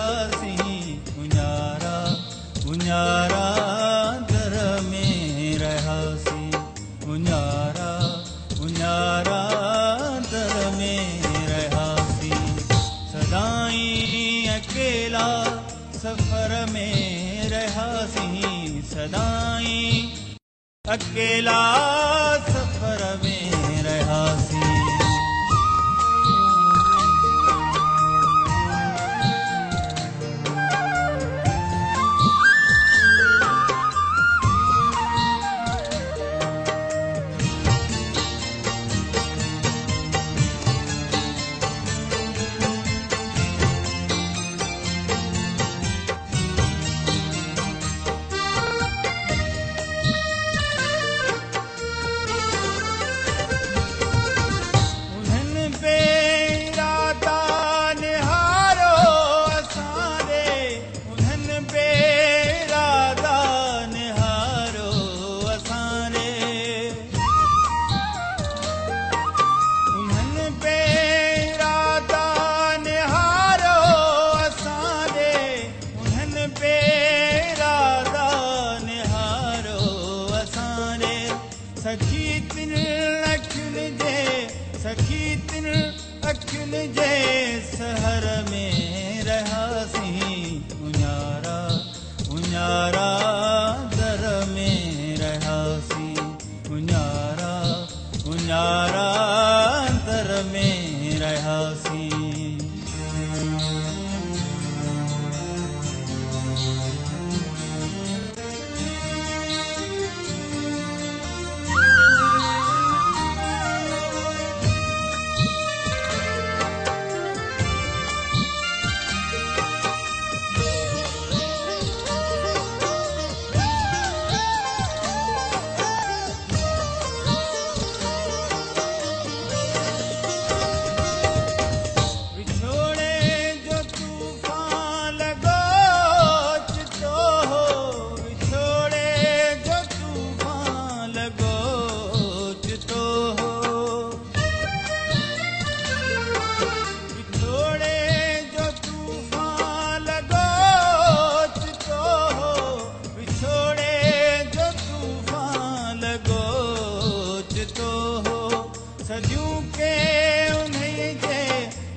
रहासी उन्यारा उन्यारा दर में रहासी उन्यारा उन्यारा दर में रहासी सदाई अकेला सफर में रहासी सदाई अकेला सफर में रहासी सखी तिन अखिन जे सहर में रहासी उन्यारा उन्यारा दर में रहासी उन्यारा उन्यारा दर में रहासी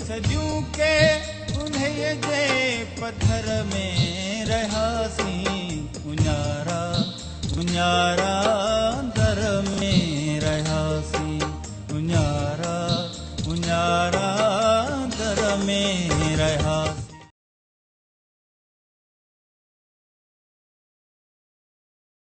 सजू के उन्हें जे पत्थर में रहासी उन्यारा उन्यारा